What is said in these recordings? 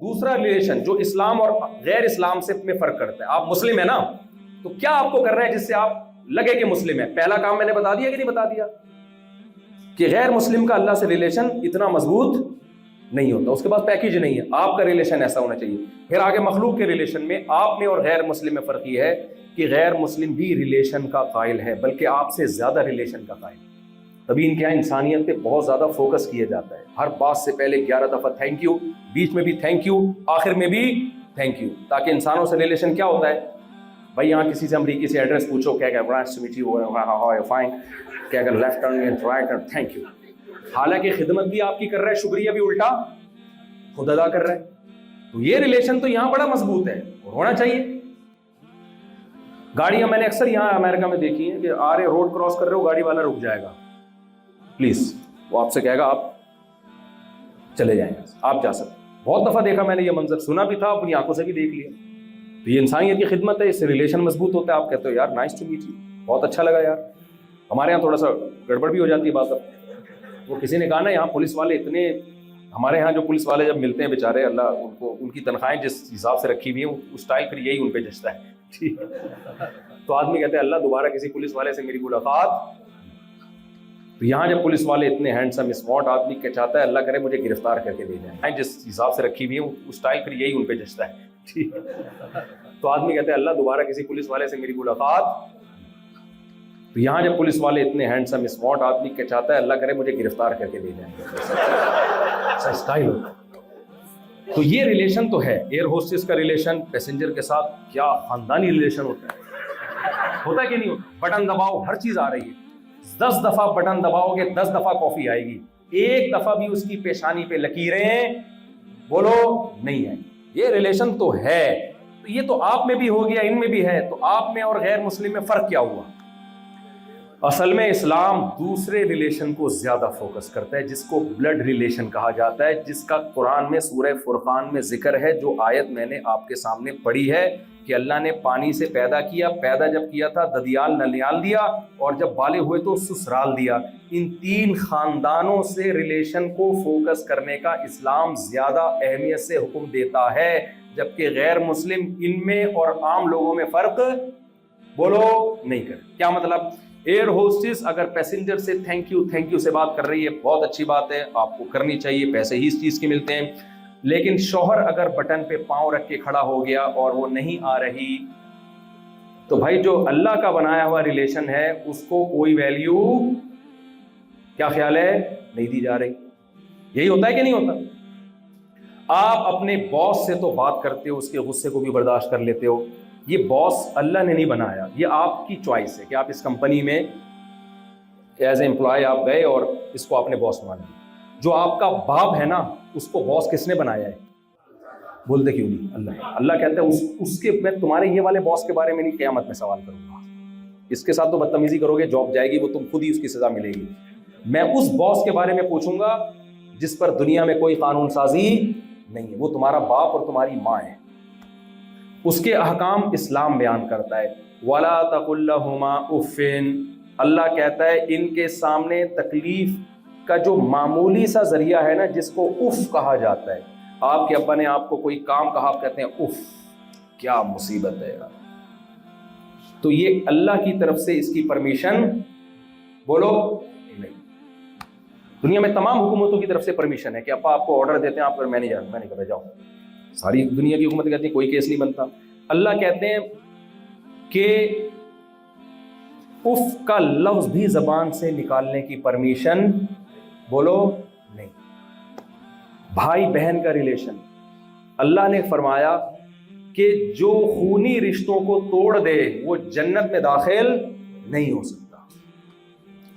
دوسرا ریلیشن جو اسلام اور غیر اسلام سے میں فرق کرتا ہے. آپ مسلم ہیں نا, تو کیا آپ کو کرنا ہے جس سے آپ لگے کہ مسلم ہے؟ پہلا کام میں نے بتا دیا کہ نہیں بتا دیا, کہ غیر مسلم کا اللہ سے ریلیشن اتنا مضبوط نہیں ہوتا, اس کے پاس پیکیج نہیں ہے. آپ کا ریلیشن ایسا ہونا چاہیے. پھر آگے مخلوق کے ریلیشن میں آپ میں اور غیر مسلم میں فرق یہ ہے کہ غیر مسلم بھی ریلیشن کا قائل ہے, بلکہ آپ سے زیادہ ریلیشن کا قائل ہے. تبھی ان کے یہاں انسانیت پہ بہت زیادہ فوکس کیا جاتا ہے. ہر بات سے پہلے 11 دفعہ تھینک یو, بیچ میں بھی تھینک یو, آخر میں بھی تھینک یو, تاکہ انسانوں سے ریلیشن کیا ہوتا ہے. بھائی یہاں کسی سے امریکی سے ایڈریس پوچھو, کیا کہ nice to meet you, how are you, fine, کیا کہ left turn right turn, thank you. حالانکہ خدمت بھی آپ کی کر رہا ہے, شکریہ بھی الٹا خود ادا کر رہا ہے. تو یہ ریلیشن تو یہاں بڑا مضبوط ہے اور ہونا چاہیے. گاڑیاں میں نے اکثر یہاں امریکہ میں دیکھی ہیں کہ آ رہے روڈ کراس کر رہے ہو, گاڑی والا رک جائے گا, پلیز, وہ آپ سے کہے گا آپ چلے جائیں, آپ جا سکتے. بہت دفعہ دیکھا میں نے یہ منظر, سنا بھی تھا, اپنی آنکھوں سے بھی دیکھ لیا. تو یہ انسانیت کی خدمت ہے, اس سے ریلیشن مضبوط ہوتا ہے. آپ کہتے ہو یار نائس ٹو میٹ یو, بہت اچھا لگا یار. ہمارے یہاں تھوڑا سا گڑبڑ بھی ہو جاتی ہے بات. اب وہ کسی نے کہا نا یہاں پولیس والے اتنے, ہمارے یہاں جو پولیس والے جب ملتے ہیں بیچارے, اللہ ان کو ان کی تنخواہیں جس حساب سے رکھی ہوئی ہیں اس ٹائم پھر یہی ان پہ جچتا ہے. تو آدمی کہتے ہیں اللہ دوبارہ کسی پولیس والے سے میری ملاقات. تو یہاں جب پولیس والے اتنے ہینڈسم اسمارٹ, آدمی کیا چاہتا ہے اللہ کرے مجھے گرفتار کر کے لے جائیں, جس حساب سے رکھی ہوئی ہیں اس ٹائم پھر یہی ان پہ جچتا ہے. تو آدمی کہتے ہیں اللہ دوبارہ کسی پولیس والے سے میری ملاقات. تو یہاں جب پولیس والے اتنے ہینڈسم اسمارٹ, آدمی کیا چاہتا ہے اللہ کرے مجھے گرفتار کر کے لے جائیں. اسٹائل ہوتا ہے. تو یہ ریلیشن تو ہے. ایئر ہوسٹس کا ریلیشن پیسنجر کے ساتھ کیا خاندانی ریلیشن ہوتا ہے کہ نہیں ہوتا. بٹن دباؤ, ہر چیز آ رہی ہے. 10 دفعہ بٹن دباؤ گے 10 دفعہ کافی آئے گی, ایک دفعہ بھی اس کی پیشانی پہ لکیریں بولو نہیں ہے. یہ ریلیشن تو ہے. تو یہ تو آپ میں بھی ہو گیا, ان میں بھی ہے. تو آپ میں اور غیر مسلم میں فرق کیا ہوا؟ اصل میں اسلام دوسرے ریلیشن کو زیادہ فوکس کرتا ہے, جس کو بلڈ ریلیشن کہا جاتا ہے, جس کا قرآن میں سورہ فرقان میں ذکر ہے. جو آیت میں نے آپ کے سامنے پڑھی ہے کہ اللہ نے پانی سے پیدا کیا, پیدا جب کیا تھا ددیال نلیال دیا, اور جب بالغ ہوئے تو سسرال دیا. ان 3 خاندانوں سے ریلیشن کو فوکس کرنے کا اسلام زیادہ اہمیت سے حکم دیتا ہے, جبکہ غیر مسلم ان میں اور عام لوگوں میں فرق بولو نہیں کرے. کیا مطلب؟ ایئر ہوسٹس اگر پیسنجر سے تھینک یو سے بات کر رہی ہے, بہت اچھی بات ہے, آپ کو کرنی چاہیے, پیسے ہی اس چیز کے ملتے ہیں. لیکن شوہر اگر بٹن پہ پاؤں رکھ کے کھڑا ہو گیا اور وہ نہیں آ رہی, تو بھائی جو اللہ کا بنایا ہوا ریلیشن ہے اس کو کوئی ویلیو, کیا خیال ہے, نہیں دی جا رہی. یہی ہوتا ہے کہ نہیں ہوتا؟ آپ اپنے باس سے تو بات کرتے ہو, اس کے غصے کو بھی برداشت کر لیتے ہو. یہ باس اللہ نے نہیں بنایا, یہ آپ کی چوائس ہے کہ آپ اس کمپنی میں ایز اے امپلائی آپ گئے اور اس کو آپ نے باس مان لیا. جو آپ کا باپ ہے نا, اس کو باس کس نے بنایا ہے؟ بولتے کیوں نہیں؟ اللہ. اللہ کہتا ہے اس کے, میں تمہارے یہ والے باس کے بارے میں نہیں قیامت میں سوال کروں گا. اس کے ساتھ تو بدتمیزی کرو گے, جاب جائے گی, وہ تم خود ہی اس کی سزا ملے گی. میں اس باس کے بارے میں پوچھوں گا جس پر دنیا میں کوئی قانون سازی نہیں ہے. وہ تمہارا باپ اور تمہاری ماں ہے. اس کے احکام اسلام بیان کرتا ہے. وَلَا تَقُلْ لَهُمَا اُفٍّ. اللہ کہتا ہے ان کے سامنے تکلیف کا جو معمولی سا ذریعہ ہے نا, جس کو اف کہا جاتا ہے. آپ کے ابا نے آپ کو کوئی کام کہا, آپ کہتے ہیں اف, کیا مصیبت ہے یار. تو یہ اللہ کی طرف سے اس کی پرمیشن بولو نہیں. دنیا میں تمام حکومتوں کی طرف سے پرمیشن ہے کہ ابا آپ کو آرڈر دیتے ہیں, آپ میں نہیں جانا, میں نہیں کر, جاؤ. ساری دنیا کی حکومت کہتی ہے کوئی کیس نہیں بنتا. اللہ کہتے ہیں کہ اف کا لفظ بھی زبان سے نکالنے کی پرمیشن بولو نہیں. بھائی بہن کا ریلیشن, اللہ نے فرمایا کہ جو خونی رشتوں کو توڑ دے وہ جنت میں داخل نہیں ہو سکتا.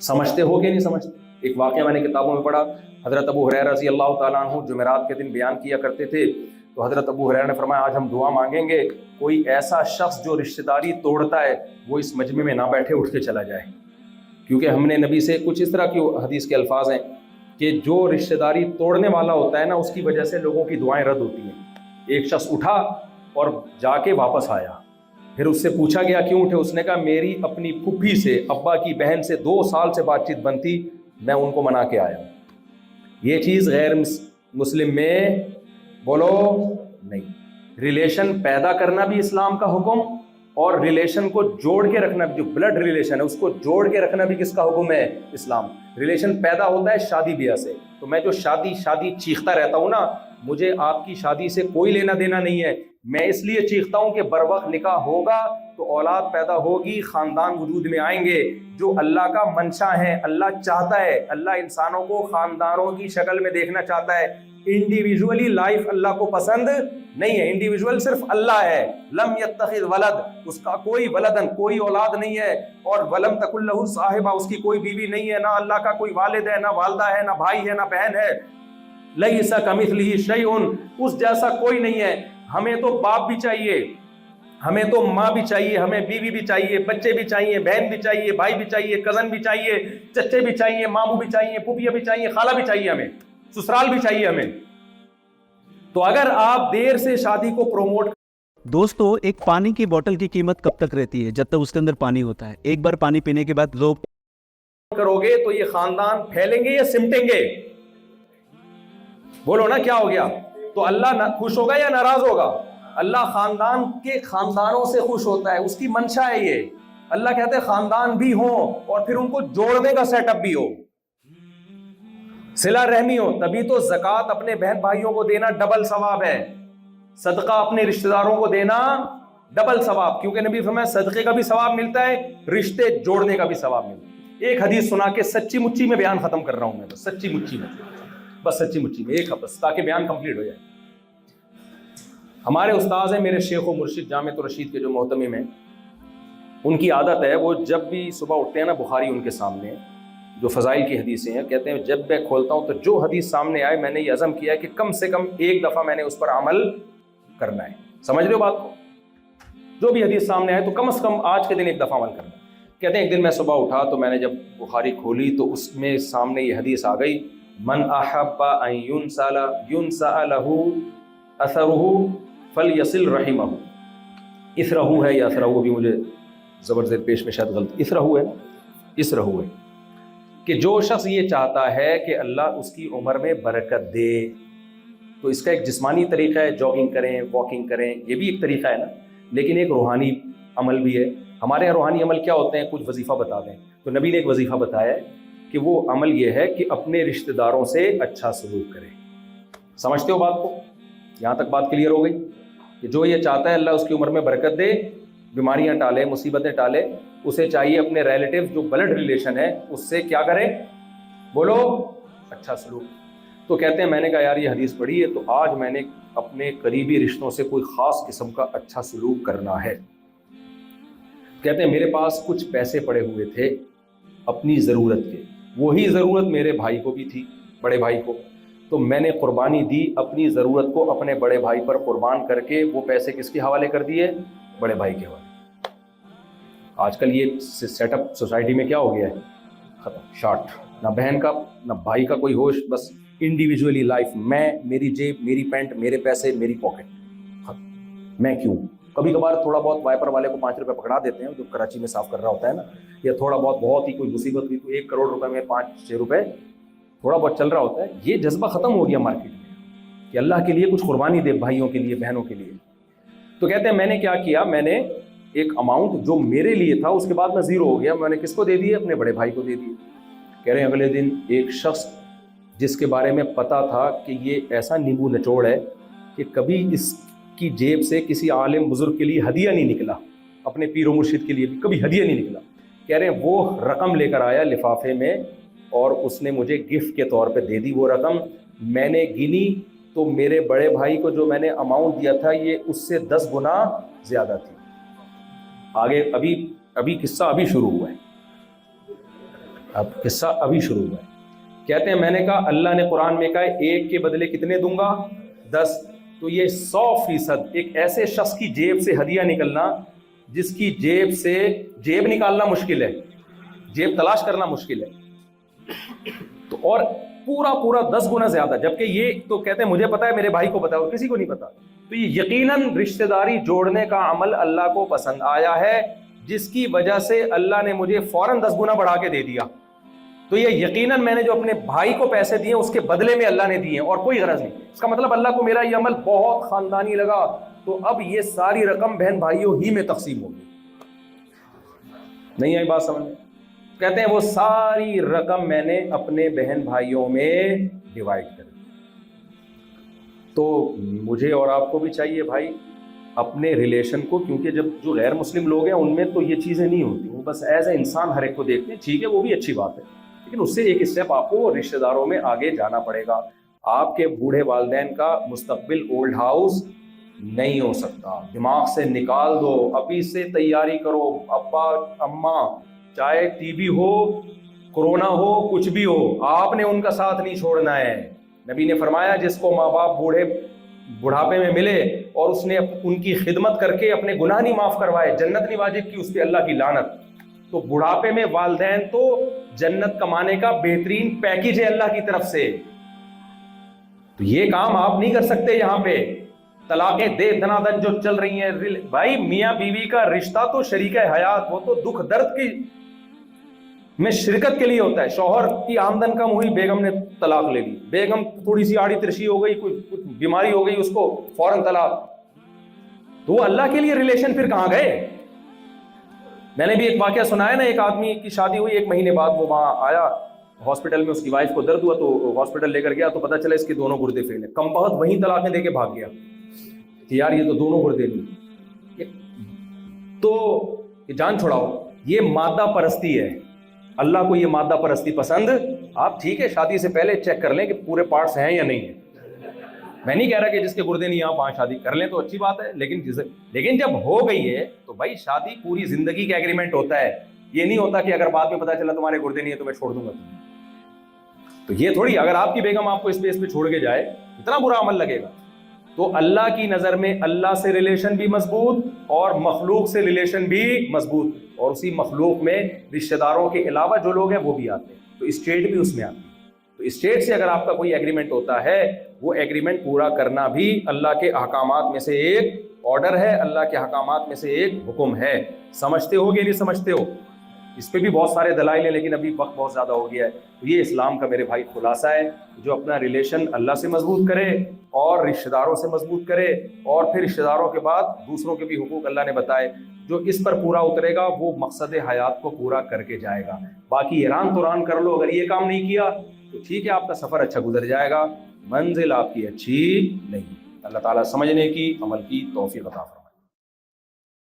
سمجھتے ہو کہ نہیں سمجھتے؟ ایک واقعہ میں نے کتابوں میں پڑھا, حضرت ابو ہریرہ رضی اللہ تعالیٰ عنہ جمعرات کے دن بیان کیا کرتے تھے. تو حضرت ابو ہریرہ نے فرمایا آج ہم دعا مانگیں گے, کوئی ایسا شخص جو رشتہ داری توڑتا ہے وہ اس مجمع میں نہ بیٹھے, اٹھ کے چلا جائے. کیونکہ ہم نے نبی سے کچھ اس طرح کی حدیث کے الفاظ ہیں کہ جو رشتہ داری توڑنے والا ہوتا ہے نا, اس کی وجہ سے لوگوں کی دعائیں رد ہوتی ہیں. ایک شخص اٹھا اور جا کے واپس آیا, پھر اس سے پوچھا گیا کیوں اٹھے, اس نے کہا میری اپنی پھپھی سے, ابا کی بہن سے 2 سال سے بات چیت بنتی, میں ان کو منا کے آیا. یہ چیز غیر مسلم میں بولو نہیں. ریلیشن پیدا کرنا بھی اسلام کا حکم, اور ریلیشن کو جوڑ کے رکھنا بھی, جو بلڈ ریلیشن ہے اس کو جوڑ کے رکھنا بھی کس کا حکم ہے؟ اسلام. ریلیشن پیدا ہوتا ہے شادی بیاہ سے. تو میں جو شادی چیختا رہتا ہوں نا, مجھے آپ کی شادی سے کوئی لینا دینا نہیں ہے. میں اس لیے چیختا ہوں کہ بر وقت نکاح ہوگا تو اولاد پیدا ہوگی, خاندان وجود میں آئیں گے, جو اللہ کا منشا ہے, اللہ چاہتا ہے. اللہ انسانوں کو خاندانوں کی شکل میں دیکھنا چاہتا ہے. انڈیویجولی لائف اللہ کو پسند نہیں ہے. انڈیویجول صرف اللہ ہے. لم یتخذ ولد, اس کا کوئی ولدن, کوئی اولاد نہیں ہے. اور ولم تکن لہ صاحبہ, اس کی کوئی بیوی نہیں ہے. نہ اللہ کا کوئی والد ہے, نہ والدہ ہے, نہ بھائی ہے, نہ بہن ہے. لیس کمثلہ شیء, اس جیسا کوئی نہیں ہے. ہمیں تو باپ بھی چاہیے, ہمیں تو ماں بھی چاہیے, ہمیں بیوی بھی چاہیے, بچے بھی چاہیے, بہن بھی چاہیے, بھائی بھی چاہیے, کزن بھی چاہیے, چچے بھی چاہیے, ماموں بھی چاہیے, پھوپھیاں بھی چاہیے, خالہ بھی چاہیے, ہمیں سسرال بھی چاہیے ہمیں. تو اگر آپ دیر سے شادی کو پروموٹ. دوستو, ایک پانی کی بوتل کی قیمت کب تک رہتی ہے؟ جب تک اس کے اندر پانی ہوتا ہے. ایک بار پانی پینے کے بعد لوگ کرو گے تو یہ خاندان پھیلیں گے یا سمٹیں گے؟ بولو نا, کیا ہو گیا؟ تو اللہ خوش ہوگا یا ناراض ہوگا؟ اللہ خاندان کے خاندانوں سے خوش ہوتا ہے, اس کی منشا ہے یہ. اللہ کہتے ہیں خاندان بھی ہوں اور پھر ان کو جوڑنے کا سیٹ اپ بھی ہو, صلہ رحمی ہو. تبھی تو زکوٰۃ اپنے بہن بھائیوں کو دینا ڈبل ثواب ہے, صدقہ اپنے رشتہ داروں کو دینا ڈبل ثواب, کیونکہ نبی فرمایا صدقے کا بھی ثواب ملتا ہے, رشتے جوڑنے کا بھی ثواب ملتا ہے. ایک حدیث سنا کے سچی مچی میں بیان ختم کر رہا ہوں میں, بس سچی مچی میں, بس سچی مچی میں ایک بس, تاکہ بیان کمپلیٹ ہو جائے. ہمارے استاذ ہیں, میرے شیخ و مرشد جامعۃ الرشید کے جو محتمم ہیں, ان کی عادت ہے وہ جب بھی صبح اٹھتے ہیں نا, بخاری ان کے سامنے جو فضائل کی حدیثیں ہیں, کہتے ہیں جب میں کھولتا ہوں تو جو حدیث سامنے آئے میں نے یہ عزم کیا ہے کہ کم سے کم ایک دفعہ میں نے اس پر عمل کرنا ہے. سمجھ رہے ہو بات کو؟ جو بھی حدیث سامنے آئے تو کم از کم آج کے دن ایک دفعہ عمل کرنا ہے. کہتے ہیں ایک دن میں صبح اٹھا تو میں نے جب بخاری کھولی تو اس میں سامنے یہ حدیث آ گئی, من احب ان ينسأ له اثرہ فلیصل رحمہ. اثرہ ہے یا اثرہ, بھی مجھے زبر زیر پیش میں شاید غلط, اثرہ ہے نا, اثرہ ہے کہ جو شخص یہ چاہتا ہے کہ اللہ اس کی عمر میں برکت دے, تو اس کا ایک جسمانی طریقہ ہے, جاگنگ کریں, واکنگ کریں, یہ بھی ایک طریقہ ہے نا, لیکن ایک روحانی عمل بھی ہے. ہمارے یہاں روحانی عمل کیا ہوتے ہیں؟ کچھ وظیفہ بتا دیں. تو نبی نے ایک وظیفہ بتایا ہے کہ وہ عمل یہ ہے کہ اپنے رشتہ داروں سے اچھا سلوک کرے. سمجھتے ہو بات کو؟ یہاں تک بات کلیئر ہو گئی کہ جو یہ چاہتا ہے اللہ اس کی عمر میں برکت دے, بیماریاں ٹالے, مصیبتیں ٹالے, اسے چاہیے اپنے ریلیٹیو جو بلڈ ریلیشن ہے اس سے کیا کرے؟ بولو اچھا سلوک. تو کہتے ہیں میں نے کہا یار یہ حدیث پڑھی ہے تو آج میں نے اپنے قریبی رشتوں سے کوئی خاص قسم کا اچھا سلوک کرنا ہے. کہتے ہیں میرے پاس کچھ پیسے پڑے ہوئے تھے اپنی ضرورت کے, وہی ضرورت میرے بھائی کو بھی تھی, بڑے بھائی کو, تو میں نے قربانی دی اپنی ضرورت کو اپنے بڑے بھائی پر قربان کر کے وہ پیسے کس کے حوالے کر دیے؟ بڑے بھائی کے حوالے. آج کل یہ سیٹ اپ سوسائٹی میں کیا ہو گیا ہے؟ ختم, شارٹ, نہ بہن کا نہ بھائی کا کوئی ہوش, بس انڈیویجولی لائف, میں, میری جیب, میری پینٹ, میرے پیسے, میری پاکٹ, ختم. میں کیوں؟ کبھی کبھار تھوڑا بہت وائپر والے کو 5 روپے پکڑا دیتے ہیں جو کراچی میں صاف کر رہا ہوتا ہے نا, یا تھوڑا بہت ہی کوئی مصیبت ہوئی تو 1 کروڑ روپے میں 5-6 روپے تھوڑا بہت چل رہا ہوتا ہے. یہ جذبہ ختم ہو گیا مارکیٹ میں کہ اللہ کے لیے کچھ قربانی دے, بھائیوں کے لیے, بہنوں کے لیے. تو کہتے ہیں میں نے کیا کیا, میں نے ایک اماؤنٹ جو میرے لیے تھا اس کے بعد میں زیرو ہو گیا, میں نے کس کو دے دیے؟ اپنے بڑے بھائی کو دے دیے. کہہ رہے ہیں اگلے دن ایک شخص جس کے بارے میں پتا تھا کہ یہ ایسا نیبو نچوڑ ہے کہ کبھی اس کی جیب سے کسی عالم بزرگ کے لیے ہدیہ نہیں نکلا, اپنے پیر و مرشد کے لیے بھی کبھی ہدیہ نہیں نکلا. کہہ رہے ہیں وہ رقم لے کر آیا لفافے میں اور اس نے مجھے گفٹ کے طور پہ دے دی وہ رقم. میں نے گنی تو میرے بڑے بھائی کو جو میں نے اماؤنٹ دیا تھا یہ اس سے 10 گنا زیادہ تھی. آگے ابھی قصہ ابھی شروع ہوا ہے, اب قصہ ابھی شروع ہوا ہے. کہتے ہیں میں نے کہا اللہ نے قرآن میں کہا 1 کے بدلے کتنے دوں گا؟ 10. تو یہ 100% ایک ایسے شخص کی جیب سے ہدیہ نکلنا جس کی جیب سے جیب نکالنا مشکل ہے, جیب تلاش کرنا مشکل ہے, تو اور پورا 10 گنا زیادہ. جبکہ یہ تو کہتے ہیں مجھے پتا ہے, میرے بھائی کو پتا ہے, اور کسی کو نہیں پتا. تو یہ یقیناً رشتہ داری جوڑنے کا عمل اللہ کو پسند آیا ہے, جس کی وجہ سے اللہ نے مجھے فوراً 10 گنا بڑھا کے دے دیا. تو یہ یقیناً میں نے جو اپنے بھائی کو پیسے دیے اس کے بدلے میں اللہ نے دیے اور کوئی غرض نہیں. اس کا مطلب اللہ کو میرا یہ عمل بہت خاندانی لگا تو اب یہ ساری رقم بہن بھائیوں ہی میں تقسیم ہوگی. نہیں آئی بات سمجھ میں؟ کہتے ہیں وہ ساری رقم میں نے اپنے بہن بھائیوں میں ڈیوائڈ کر دی. تو مجھے اور آپ کو بھی چاہیے بھائی اپنے ریلیشن کو, کیونکہ جب جو غیر مسلم لوگ ہیں ان میں تو یہ چیزیں نہیں ہوتی, وہ بس ایز اے انسان ہر ایک کو دیکھتے ہیں, ٹھیک ہے وہ بھی اچھی بات ہے, لیکن اس سے ایک اسٹیپ آپ کو رشتہ داروں میں آگے جانا پڑے گا. آپ کے بوڑھے والدین کا مستقبل اولڈ ہاؤس نہیں ہو سکتا, دماغ سے نکال دو, ابھی سے تیاری کرو. ابا اماں چاہے ٹی بی ہو, کورونا ہو, کچھ بھی ہو, آپ نے ان کا ساتھ نہیں چھوڑنا ہے. نبی نے فرمایا جس کو ماں باپ بڑھاپے میں ملے اور اس نے ان کی خدمت کر کے اپنے گناہ نہیں معاف کروائے, جنت نہیں واجب کی, اس پہ اللہ کی لعنت. تو بڑھاپے میں والدین تو جنت کمانے کا بہترین پیکیج ہے اللہ کی طرف سے. تو یہ کام آپ نہیں کر سکتے. یہاں پہ طلاقیں دے دنادن جو چل رہی ہیں, بھائی میاں بیوی کا رشتہ تو شریک حیات, وہ تو دکھ درد کی میں شرکت کے لیے ہوتا ہے. شوہر کی آمدن کم ہوئی, بیگم نے طلاق لے لی, بیگم تھوڑی سی آڑی ترشی ہو گئی, کچھ بیماری ہو گئی, اس کو فوراً طلاق. تو وہ اللہ کے لیے ریلیشن پھر کہاں گئے؟ میں نے بھی ایک واقعہ سنا ہے نا, ایک آدمی کی شادی ہوئی, 1 مہینے بعد وہ وہاں آیا ہاسپٹل میں, اس کی وائف کو درد ہوا تو ہاسپٹل لے کر گیا تو پتا چلا اس کے دونوں گردے فیل ہیں. کم بہت وہیں طلاقیں دے کے بھاگ گیا کہ یار یہ تو دونوں گردے نہیں. تو جان چھوڑاؤ, یہ مادہ پرستی ہے. اللہ کو یہ مادہ پرستی پسند. آپ ٹھیک ہے شادی سے پہلے چیک کر لیں کہ پورے پارٹس ہیں یا نہیں ہیں. میں نہیں کہہ رہا کہ جس کے گردے نہیں آپ وہاں شادی کر لیں تو اچھی بات ہے, لیکن جب ہو گئی ہے تو بھائی شادی پوری زندگی کا ایگریمنٹ ہوتا ہے. یہ نہیں ہوتا کہ اگر بعد میں پتا چلا تمہارے گردے نہیں ہے تو میں چھوڑ دوں گا تمہیں. تو یہ تھوڑی, اگر آپ کی بیگم آپ کو اس پہ چھوڑ کے جائے اتنا برا عمل لگے گا. تو اللہ کی نظر میں اللہ سے ریلیشن بھی مضبوط اور مخلوق سے ریلیشن بھی مضبوط, اور اسی مخلوق میں رشتہ داروں کے علاوہ جو لوگ ہیں وہ بھی آتے ہیں, تو اسٹیٹ بھی اس میں آتی ہے. تو اسٹیٹ سے اگر آپ کا کوئی ایگریمنٹ ہوتا ہے, وہ ایگریمنٹ پورا کرنا بھی اللہ کے احکامات میں سے ایک آرڈر ہے, اللہ کے احکامات میں سے ایک حکم ہے. سمجھتے ہو کہ نہیں سمجھتے ہو؟ اس پہ بھی بہت سارے دلائل ہیں لیکن ابھی وقت بہت زیادہ ہو گیا ہے. تو یہ اسلام کا میرے بھائی خلاصہ ہے, جو اپنا ریلیشن اللہ سے مضبوط کرے اور رشتہ داروں سے مضبوط کرے, اور پھر رشتہ داروں کے بعد دوسروں کے بھی حقوق اللہ نے بتائے, جو اس پر پورا اترے گا وہ مقصد حیات کو پورا کر کے جائے گا. باقی ایران توران کر لو, اگر یہ کام نہیں کیا تو ٹھیک ہے آپ کا سفر اچھا گزر جائے گا, منزل آپ کی اچھی نہیں. اللہ تعالیٰ سمجھنے کی عمل کی توفیق عطا فرمائے.